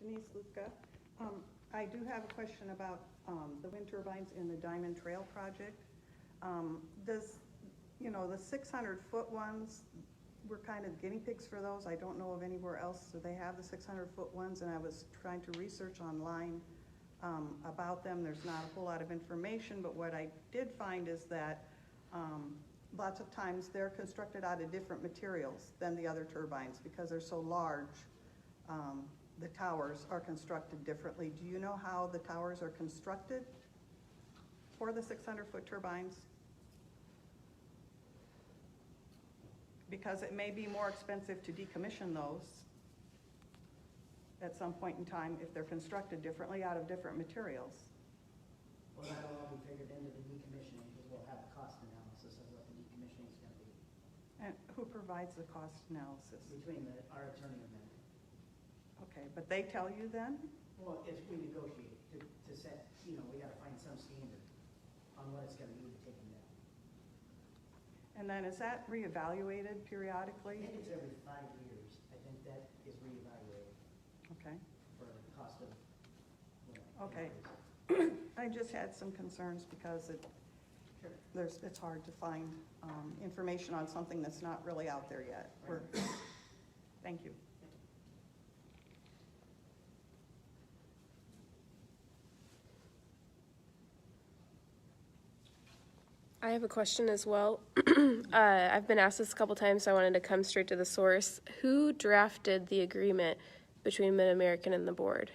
Denise Lutka. I do have a question about the wind turbines in the Diamond Trail project. Does, you know, the 600-foot ones, we're kind of guinea pigs for those. I don't know of anywhere else that they have the 600-foot ones, and I was trying to research online about them. There's not a whole lot of information, but what I did find is that lots of times they're constructed out of different materials than the other turbines because they're so large. The towers are constructed differently. Do you know how the towers are constructed for the 600-foot turbines? Because it may be more expensive to decommission those at some point in time if they're constructed differently out of different materials. Well, that'll all be figured into the decommissioning because we'll have a cost analysis of what the decommissioning is going to be. And who provides the cost analysis? Between our attorney and them. Okay, but they tell you then? Well, it's we negotiate to set, you know, we got to find some standard on what it's going to be to take them down. And then is that reevaluated I periodically? think it's every 5 years. I think that is reevaluated Okay. for the cost of, you know, Okay. I just had some concerns because it's hard to find information on something that's not really out there yet. Thank you. I have a question as well. I've been asked this a couple times, so I wanted to come straight to the source. Who drafted the agreement between Mid-American and the board?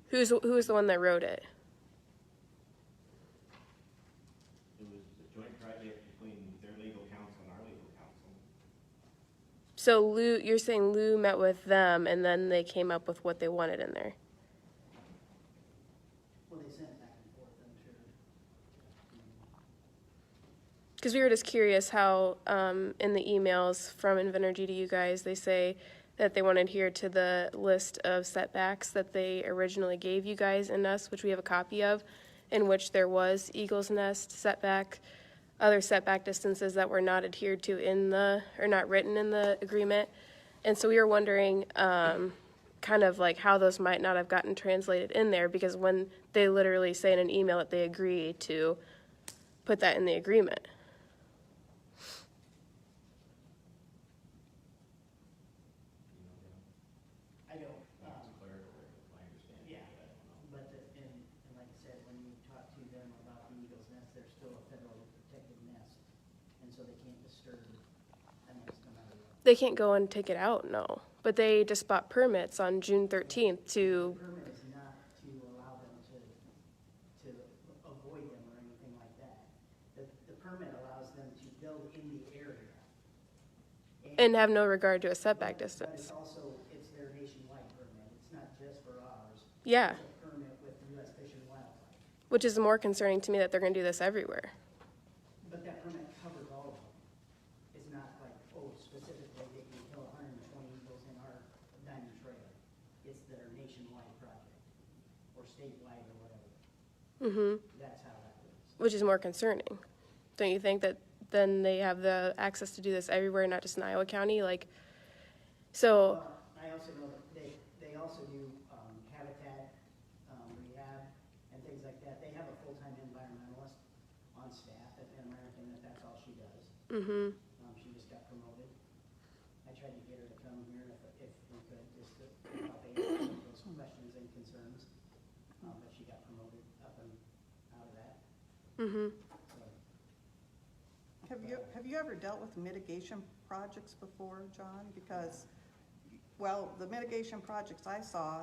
Who was the one that wrote it? It was a joint project between their legal counsel and our legal counsel. So Lou, you're saying Lou met with them and then they came up with what they wanted in there? well, they sent back and forth, I'm sure. Because we were just curious how in the emails from Invenergy to you guys, they say that they want to adhere to the list of setbacks that they originally gave you guys and us, which we have a copy of, in which there was Eagle's Nest setback, other setback distances that were not adhered to in the, or not written in the agreement. And so we were wondering kind of like how those might not have gotten translated in there, because when they literally say in an email that they agree to put that in the agreement. I don't, It's clerical, that's my understanding. yeah, I don't know. but and like I said, when you talk to them about the Eagle's Nest, they're still a federally protected nest, and so they can't disturb a nest no matter what. They can't go and take it out, no. But they just bought permits on June 13th to, The permit is not to allow them to avoid them or anything like that. The permit allows them to build in the area. and have no regard to a setback But it's distance. also, it's their nationwide permit. It's not just for ours. Yeah, It's a permit with U.S. Fish and Wildlife. which is more concerning to me that they're going to do this everywhere. But that permit covers all of them. It's not like, oh, specifically that you kill 120 eagles in our Diamond Trail. It's their nationwide project, or statewide or whatever. Mm-hmm. That's how that works. Which is more concerning. Don't you think that then they have the access to do this everywhere, not just in Iowa County? Like, so, Well, I also know that they also do habitat rehab and things like that. They have a full-time environmentalist on staff at Mid-American, that's all she does. mm-hmm. She just got promoted. I tried to get her to come here if we could, just to help answer those questions and concerns. But she got promoted up and out of that. Mm-hmm. So, Have you ever dealt with mitigation projects before, John? Because, well, the mitigation projects I saw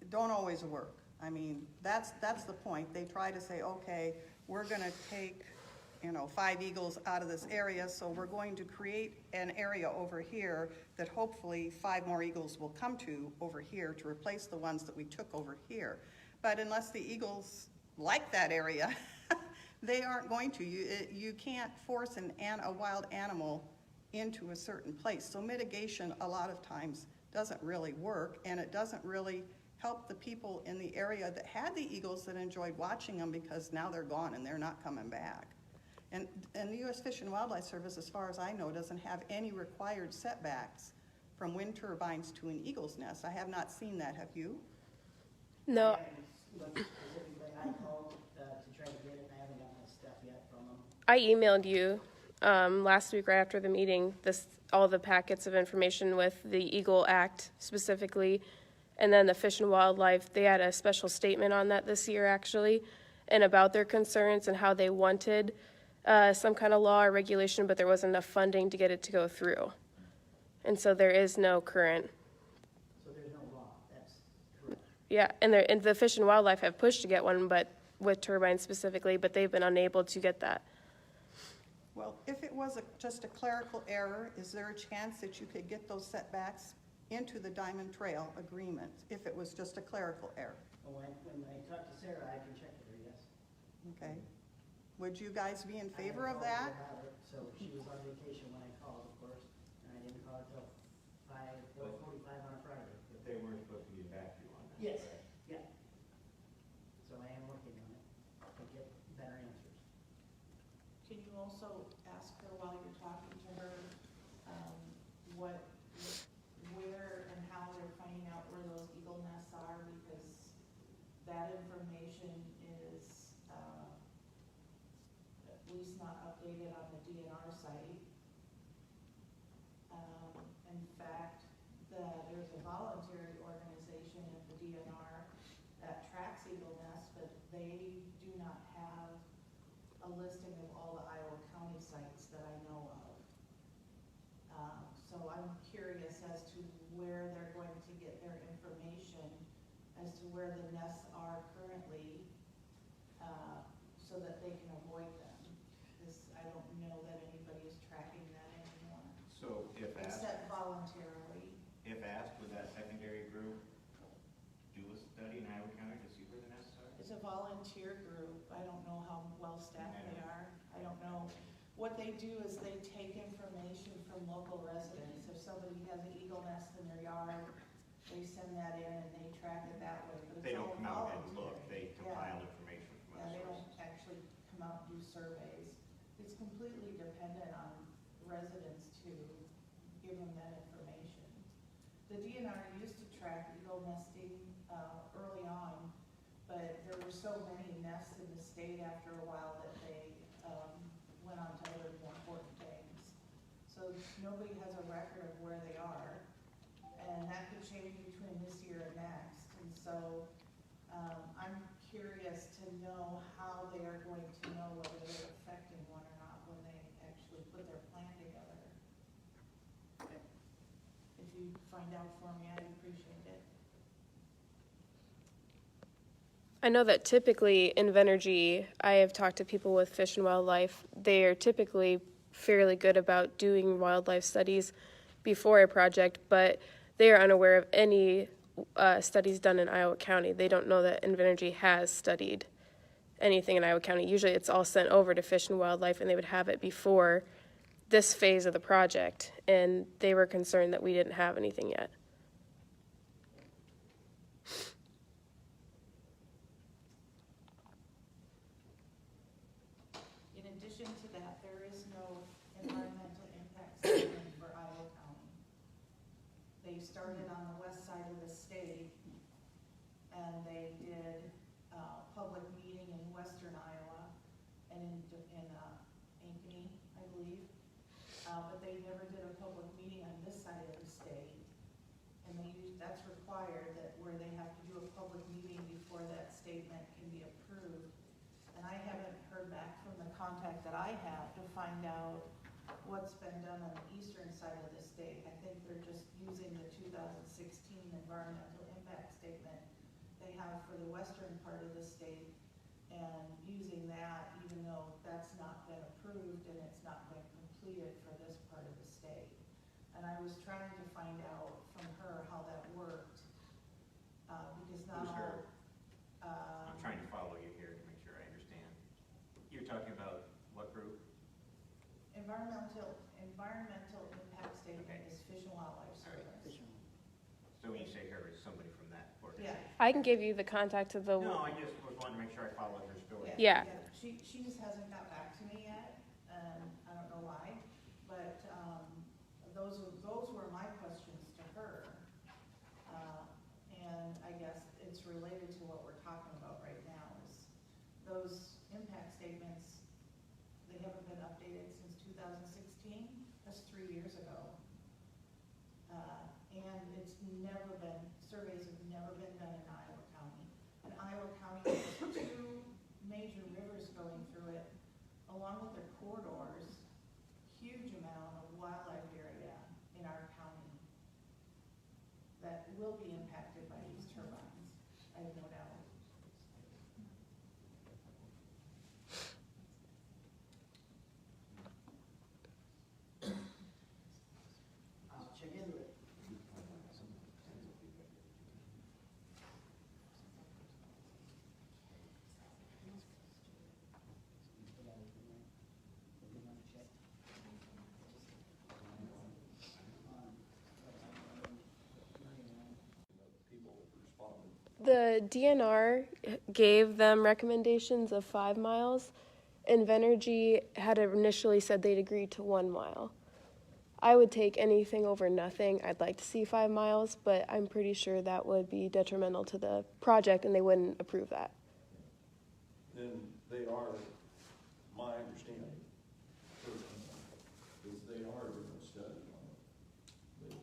don't always work. I mean, that's the point. They try to say, okay, we're gonna take, 5 eagles out of this area, so we're going to create an area over here that hopefully 5 more eagles will come to over here to replace the ones that we took over here. But unless the eagles like that area, they aren't going to. You can't force a wild animal into a certain place. So mitigation a lot of times doesn't really work, and it doesn't really help the people in the area that had the eagles that enjoyed watching them, because now they're gone and they're not coming back. And the U.S. Fish and Wildlife Service, as far as I know, doesn't have any required setbacks from wind turbines to an eagle's nest. I have not seen that, have you? No, I haven't looked specifically, I called, to try to get it, and I haven't got my stuff yet from them. I emailed you last week right after the meeting, all the packets of information with the Eagle Act specifically, and then the Fish and Wildlife. They had a special statement on that this year, actually, and about their concerns and how they wanted some kind of law or regulation, but there wasn't enough funding to get it to go through. And so there is no current. So there's no law, that's correct. Yeah, and the Fish and Wildlife have pushed to get one, but with turbines specifically, but they've been unable to get that. Well, if it was just a clerical error, is there a chance that you could get those setbacks into the Diamond Trail agreement if it was just a clerical error? Well, when I talk to Sarah, I can check with her, yes. Okay? Would you guys be in I favor haven't of that? called her about it, So she was on vacation when I called, of course, and I didn't call till 4:45 on a Friday. But they weren't supposed to get back to you on that. Yes, correct? yeah. So I am working on it to get better answers. Can you also ask her while you're talking to her, where and how they're finding out where those eagle nests are? Because that information is, at least not updated on the DNR site. In fact, there's a voluntary organization at the DNR that tracks eagle nests, but they do not have a listing of all the Iowa County sites that I know of. So I'm curious as to where they're going to get their information as to where the nests are currently, so that they can avoid them. I don't know that anybody is tracking that anymore, So if asked, except voluntarily. would that secondary group do a study in Iowa County to see where the nests are? It's a volunteer group. I don't know how well staffed they are. I don't know. What they do is they take information from local residents. If somebody has an eagle nest in their yard, they send that in and they track it that way. But They it's don't all come out and look, voluntary. they Yeah. compile information from Yeah, other they don't sources. actually come out and do surveys. It's completely dependent on residents to give them that information. The DNR used to track eagle nesting early on, but there were so many nests in the state after a while that they went on to other more important things. So nobody has a record of where they are, and that could change between this year and next. And so I'm curious to know how they are going to know whether they're affecting one or not when they actually put their plan together. If you find out for me, I'd appreciate it. I know that typically in Venergy, I have talked to people with Fish and Wildlife. They are typically fairly good about doing wildlife studies before a project, but they are unaware of any studies done in Iowa County. They don't know that Invenergy has studied anything in Iowa County. Usually it's all sent over to Fish and Wildlife, and they would have it before this phase of the project, and they were concerned that we didn't have anything yet. In addition to that, there is no environmental impact statement for Iowa County. They started on the west side of the state, and they did a public meeting in western Iowa and in Ankeny, I believe. But they never did a public meeting on this side of the state. And that's required, that where they have to do a public meeting before that statement can be approved. And I haven't heard back from the contact that I have to find out what's been done on the eastern side of the state. I think they're just using the 2016 environmental impact statement they have for the western part of the state and using that, even though that's not been approved and it's not been completed for this part of the state. And I was trying to find out from her how that worked, because not Who's her? all. I'm trying to follow you here to make sure I understand. You're talking about what group? Environmental impact statement Okay. is Fish and Wildlife All right. Service. So when you say her, it's somebody from that Yeah. organization? I can give you the contact of the. No, I just was wanting to make sure I followed her story. Yeah. She just hasn't got back to me yet, and I don't know why, but those were my questions to related to what we're talking about right now is those impact statements, they haven't been updated since 2016. That's 3 years ago. And it's never been, surveys have never been done in Iowa County. And Iowa County has 2 major rivers going through it, along with their corridors, huge amount of wildlife area in our county that will be impacted by these turbines, I have no doubt. I'll check into it. The DNR gave them recommendations of 5 miles, and Venergy had initially said they'd agreed to 1 mile. I would take anything over nothing. I'd like to see 5 miles, but I'm pretty sure that would be detrimental to the project, and they wouldn't approve that. Then they are, my understanding, personally, is they are doing a study on it. They've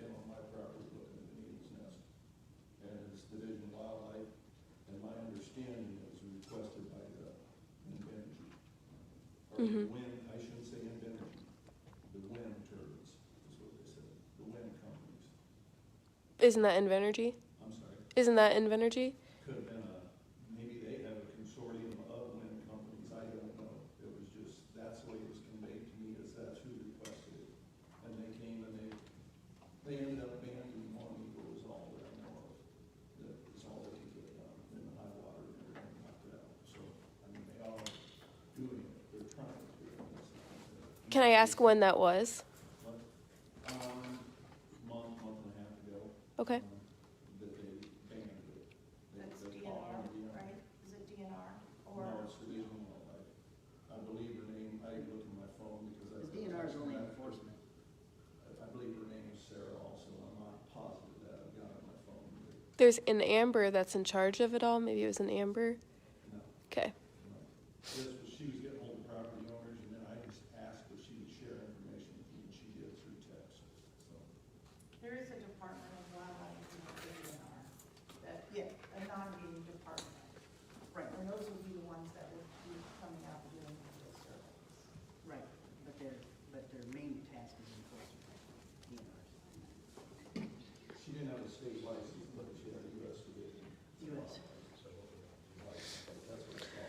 been on my property looking at the needle's nest, and it's Division of Wildlife, and my understanding is requested by the Invenergy. Or wind, I shouldn't say Invenergy, the wind turbines, is what they said, the wind companies. Isn't that Invenergy? I'm sorry. Isn't that Invenergy? Could have been maybe they have a consortium of wind companies, I don't know. It was just, that's the way it was conveyed to me, is that's who requested it. And they came and they ended up abandoning one Eagle is all that I know of. That is all they could get done in the high water and everything knocked it out. So, I mean, they are doing it, they're trying to. Can I ask when that was? Month and a half ago. Okay. That they banned it. That's They're DNR, following the right? Is it DNR or? No, it's Division of Wildlife. I believe her name, I didn't look at my phone because I. The DNR is only enforcement. I believe her name is Sarah also, I'm not positive that, I've got it on my phone. There's an Amber that's in charge of it all. Maybe it was an Amber. No, Okay. no. This was, she was getting hold of property owners, and then I just asked if she would share information with me, and she did through text, so. There is a Department of Wildlife in the DNR, that, yeah, a non-gated department. Right, And those would be the ones that would be coming out and doing the surveys. right, but their main task is enforcement. DNRs. She didn't have a state license, but she had a US division. US. That's what it's called.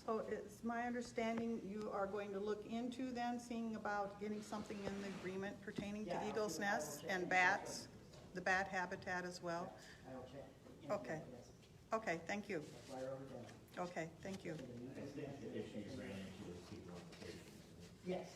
So it's my understanding you are going to look into then, seeing about getting something in the agreement pertaining to Yeah, I'll eagle's see what- I will nest check and into bats, the bat habitat as well? I will check. into Okay. that, yes. Okay, thank you. That's why I wrote it down. Okay, thank you. The issues ran into is people on vacation. Yes,